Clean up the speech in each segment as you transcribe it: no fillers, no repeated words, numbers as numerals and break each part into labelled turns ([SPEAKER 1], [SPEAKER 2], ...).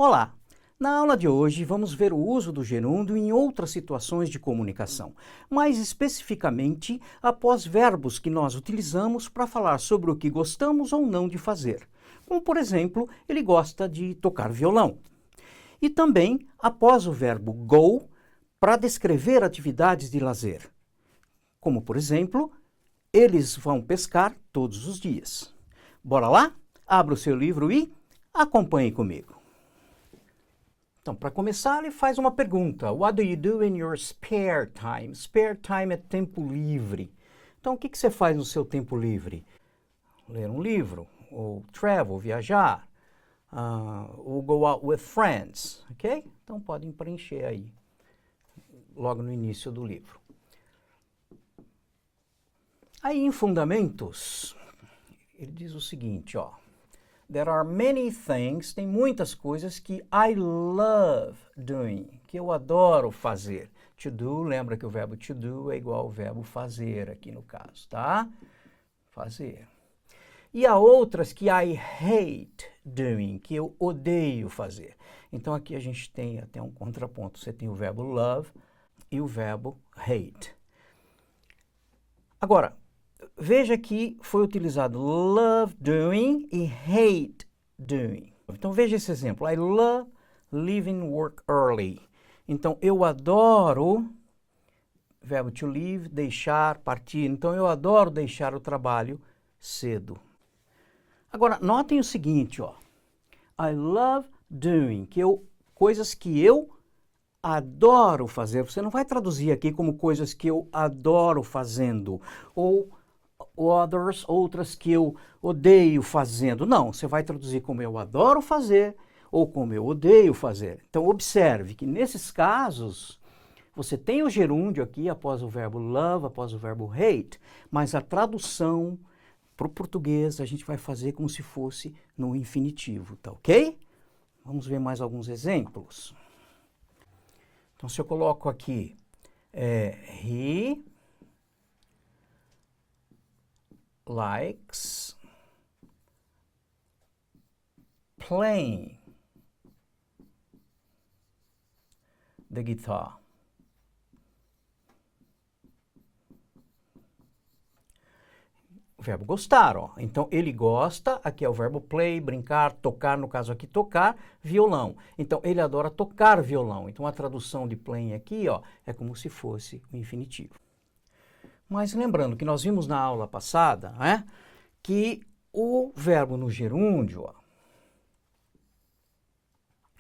[SPEAKER 1] Olá! Na aula de hoje vamos ver o uso do gerúndio em outras situações de comunicação, mais especificamente após verbos que nós utilizamos para falar sobre o que gostamos ou não de fazer. Como, por exemplo, ele gosta de tocar violão. E também após o verbo go para descrever atividades de lazer. Como, por exemplo, eles vão pescar todos os dias. Bora lá? Abra o seu livro e acompanhe comigo. Então, para começar, ele faz uma pergunta. What do you do in your spare time? Spare time é tempo livre. Então, o que você faz no seu tempo livre? Ler um livro, ou travel, viajar, ou go out with friends, ok? Então, podem preencher aí, logo no início do livro. Aí, em fundamentos, ele diz o seguinte, ó. There are many things, tem muitas coisas que I love doing, que eu adoro fazer. To do, lembra que o verbo to do é igual ao verbo fazer aqui no caso, tá? Fazer. E há outras que I hate doing, que eu odeio fazer. Então aqui a gente tem até um contraponto. Você tem o verbo love e o verbo hate. Agora, veja que foi utilizado love doing e hate doing. Então veja esse exemplo. I love leaving work early. Então eu adoro, verbo to leave, deixar, partir. Então eu adoro deixar o trabalho cedo. Agora notem o seguinte, ó. I love doing, coisas que eu adoro fazer. Você não vai traduzir aqui como coisas que eu adoro fazendo ou outras que eu odeio fazendo. Não, você vai traduzir como eu adoro fazer ou como eu odeio fazer. Então, observe que nesses casos, você tem o gerúndio aqui após o verbo love, após o verbo hate, mas a tradução para o português a gente vai fazer como se fosse no infinitivo, tá ok? Vamos ver mais alguns exemplos. Então, se eu coloco aqui, he likes playing the guitar. O verbo gostar, ó. Então, ele gosta, aqui é o verbo play, brincar, tocar, no caso aqui, tocar, violão. Então, ele adora tocar violão. Então, a tradução de playing aqui, ó, é como se fosse o infinitivo. Mas lembrando que nós vimos na aula passada, né, que o verbo no gerúndio, ó,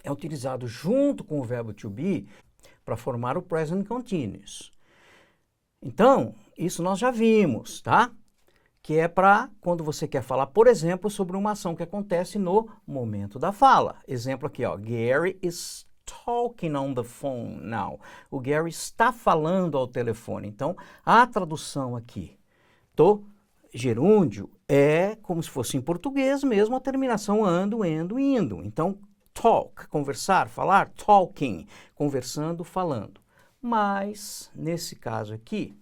[SPEAKER 1] é utilizado junto com o verbo to be para formar o present continuous. Então, isso nós já vimos, tá? Que é para quando você quer falar, por exemplo, sobre uma ação que acontece no momento da fala. Exemplo aqui, ó, Gary is talking on the phone now. O Gary está falando ao telefone. Então, a tradução aqui do gerúndio é como se fosse em português mesmo a terminação ando, endo, indo. Então, talk, conversar, falar, talking, conversando, falando. Mas, nesse caso aqui,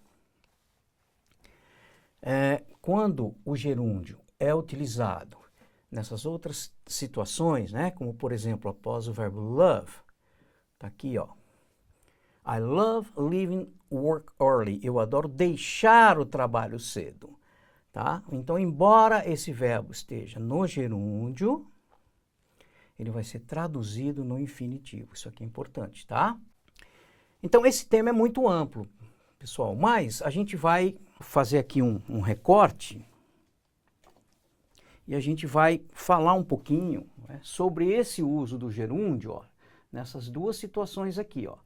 [SPEAKER 1] quando o gerúndio é utilizado nessas outras situações, né, como por exemplo após o verbo love, tá aqui, ó. I love leaving work early. Eu adoro deixar o trabalho cedo, tá? Então, embora esse verbo esteja no gerúndio, ele vai ser traduzido no infinitivo. Isso aqui é importante, tá? Então, esse tema é muito amplo, pessoal, mas a gente vai fazer aqui um recorte e a gente vai falar um pouquinho, né, sobre esse uso do gerúndio, ó, nessas duas situações aqui, ó.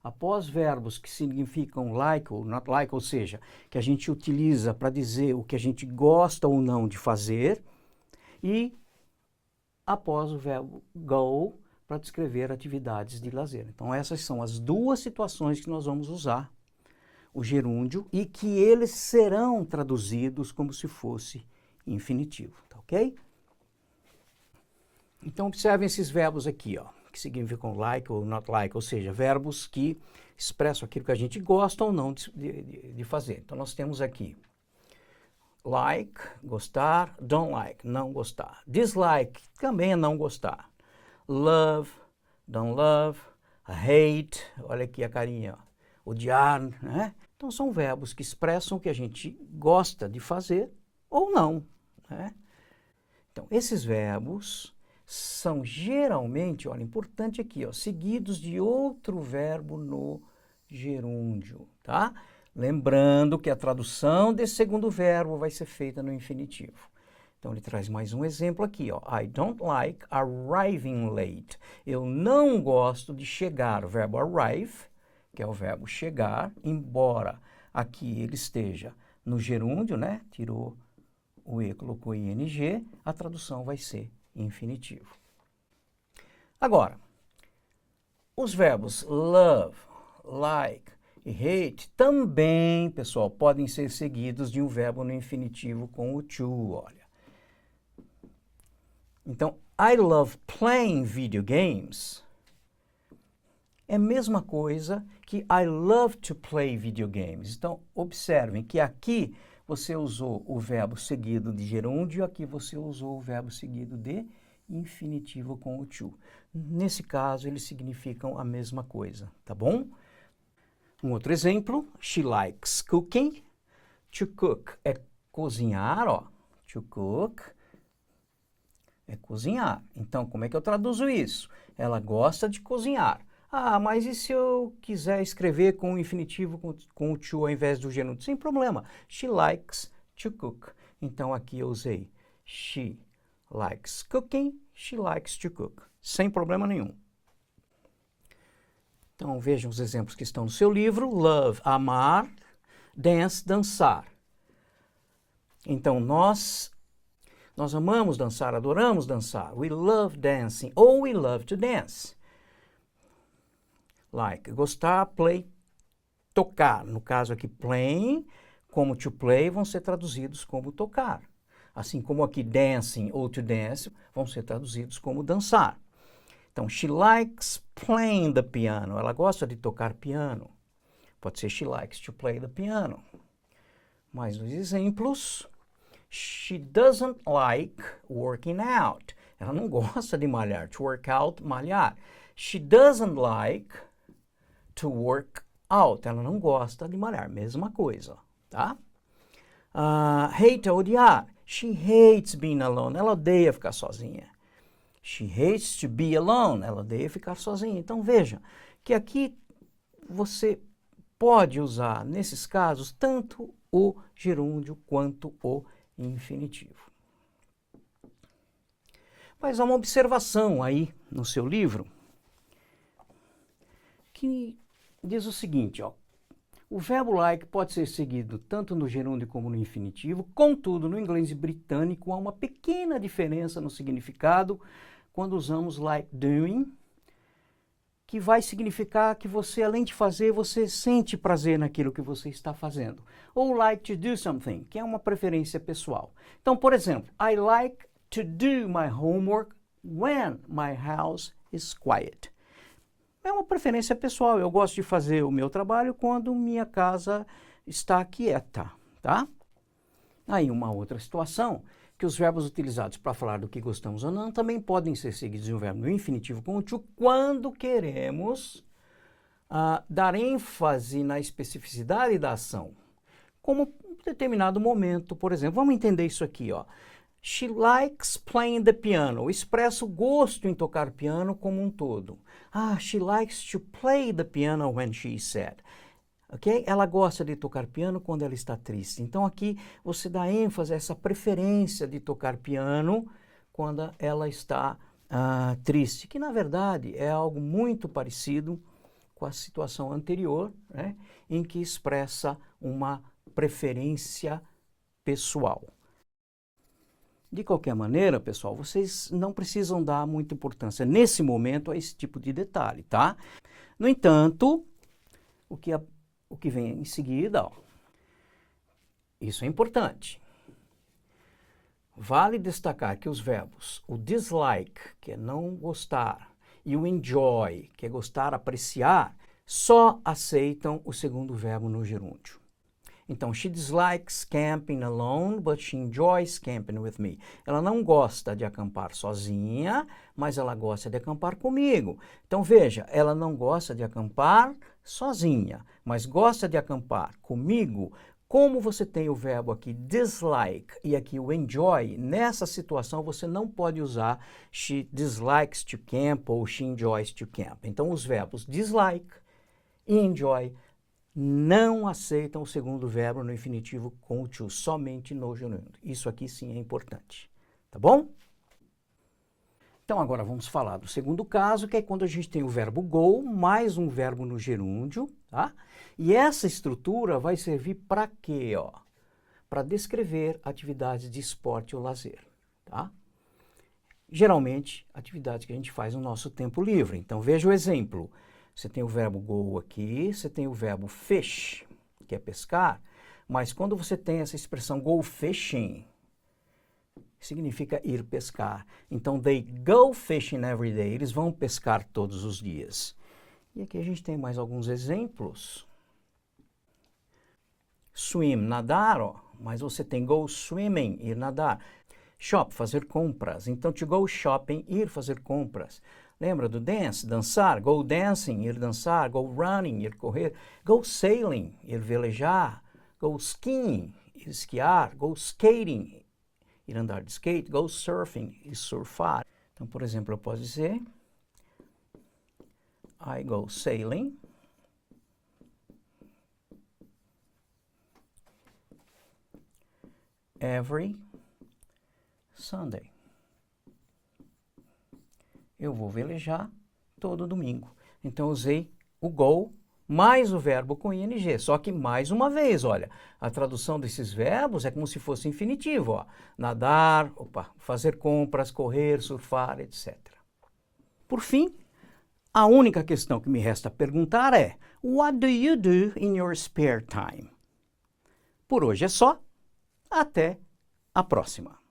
[SPEAKER 1] Após verbos que significam like ou not like, ou seja, que a gente utiliza para dizer o que a gente gosta ou não de fazer, e após o verbo go para descrever atividades de lazer. Então essas são as duas situações que nós vamos usar o gerúndio e que eles serão traduzidos como se fosse infinitivo, tá ok? Então observem esses verbos aqui, ó, que significam like ou not like, ou seja, verbos que expressam aquilo que a gente gosta ou não de fazer. Então nós temos aqui like, gostar, don't like, não gostar. Dislike também é não gostar. love, don't love, hate, olha aqui a carinha, ó, odiar, né? Então são verbos que expressam o que a gente gosta de fazer ou não, né? Então esses verbos são geralmente, olha, importante aqui, ó, seguidos de outro verbo no gerúndio, tá? Lembrando que a tradução desse segundo verbo vai ser feita no infinitivo. Então ele traz mais um exemplo aqui, ó. I don't like arriving late. Eu não gosto de chegar. O verbo arrive, que é o verbo chegar, embora aqui ele esteja no gerúndio, né? Tirou o E, colocou ing, a tradução vai ser infinitivo. Agora, os verbos love, like e hate também, pessoal, podem ser seguidos de um verbo no infinitivo com o to, olha. Então, I love playing video games é a mesma coisa que I love to play video games. Então, observem que aqui você usou o verbo seguido de gerúndio, aqui você usou o verbo seguido de infinitivo com o to. Nesse caso, eles significam a mesma coisa, tá bom? Um outro exemplo, she likes cooking. To cook é cozinhar, ó. To cook é cozinhar. Então, como é que eu traduzo isso? Ela gosta de cozinhar. Ah, mas e se eu quiser escrever com o infinitivo com o to ao invés do gerúndio? Sem problema. She likes to cook. Então, aqui eu usei she likes cooking, she likes to cook. Sem problema nenhum. Então, vejam os exemplos que estão no seu livro. Love, amar. Dance, dançar. Então, nós amamos dançar, adoramos dançar. We love dancing ou we love to dance. Like, gostar, play, tocar. No caso aqui, playing, como to play, vão ser traduzidos como tocar. Assim como aqui, dancing ou to dance, vão ser traduzidos como dançar. Então, she likes playing the piano. Ela gosta de tocar piano. Pode ser she likes to play the piano. Mais dois exemplos. She doesn't like working out. Ela não gosta de malhar. To work out, malhar. She doesn't like to work out. Ela não gosta de malhar. Mesma coisa, tá? Hate, odiar. She hates being alone. Ela odeia ficar sozinha. She hates to be alone. Ela odeia ficar sozinha. Então, veja que aqui você pode usar, nesses casos, tanto o gerúndio quanto o infinitivo. Mas há uma observação aí no seu livro que diz o seguinte, ó. O verbo like pode ser seguido tanto no gerúndio como no infinitivo, contudo, no inglês britânico há uma pequena diferença no significado quando usamos like doing, que vai significar que você, além de fazer, você sente prazer naquilo que você está fazendo. Ou like to do something, que é uma preferência pessoal. Então, por exemplo, I like to do my homework when my house is quiet. É uma preferência pessoal. Eu gosto de fazer o meu trabalho quando minha casa está quieta, tá? Aí uma outra situação, que os verbos utilizados para falar do que gostamos ou não também podem ser seguidos de um verbo no infinitivo com o to quando queremos dar ênfase na especificidade da ação. Como um determinado momento, por exemplo. Vamos entender isso aqui, ó. She likes playing the piano. Expressa o gosto em tocar piano como um todo. She likes to play the piano when she's sad. Okay? Ela gosta de tocar piano quando ela está triste. Então aqui você dá ênfase a essa preferência de tocar piano quando ela está triste, que na verdade é algo muito parecido com a situação anterior, né, em que expressa uma preferência pessoal. De qualquer maneira, pessoal, vocês não precisam dar muita importância nesse momento a esse tipo de detalhe, tá? No entanto, o que vem em seguida, ó, isso é importante. Vale destacar que os verbos, o dislike, que é não gostar, e o enjoy, que é gostar, apreciar, só aceitam o segundo verbo no gerúndio. Então, she dislikes camping alone, but she enjoys camping with me. Ela não gosta de acampar sozinha, mas ela gosta de acampar comigo. Então, veja, ela não gosta de acampar sozinha, mas gosta de acampar comigo. Como você tem o verbo aqui dislike e aqui o enjoy, nessa situação você não pode usar she dislikes to camp ou she enjoys to camp. Então, os verbos dislike e enjoy não aceitam o segundo verbo no infinitivo com o to, somente no gerúndio. Isso aqui sim é importante, tá bom? Então agora vamos falar do segundo caso, que é quando a gente tem o verbo go mais um verbo no gerúndio, tá? E essa estrutura vai servir para quê, ó? Para descrever atividades de esporte ou lazer, tá? Geralmente, atividades que a gente faz no nosso tempo livre. Então veja o exemplo. Você tem o verbo go aqui, você tem o verbo fish, que é pescar, mas quando você tem essa expressão go fishing, significa ir pescar. Então, they go fishing every day, eles vão pescar todos os dias. E aqui a gente tem mais alguns exemplos. Swim, nadar, ó, mas você tem go swimming, ir nadar. Shop, fazer compras. Então, to go shopping, ir fazer compras. Lembra do dance, dançar, go dancing, ir dançar, go running, ir correr, go sailing, ir velejar, go skiing, ir esquiar, go skating, ir andar de skate, go surfing, ir surfar. Então, por exemplo, eu posso dizer I go sailing every Sunday. Eu vou velejar todo domingo. Então, eu usei o go mais o verbo com ing. Só que, mais uma vez, olha, a tradução desses verbos é como se fosse infinitivo. Ó. Nadar, fazer compras, correr, surfar, etc. Por fim, a única questão que me resta perguntar é What do you do in your spare time? Por hoje é só. Até a próxima.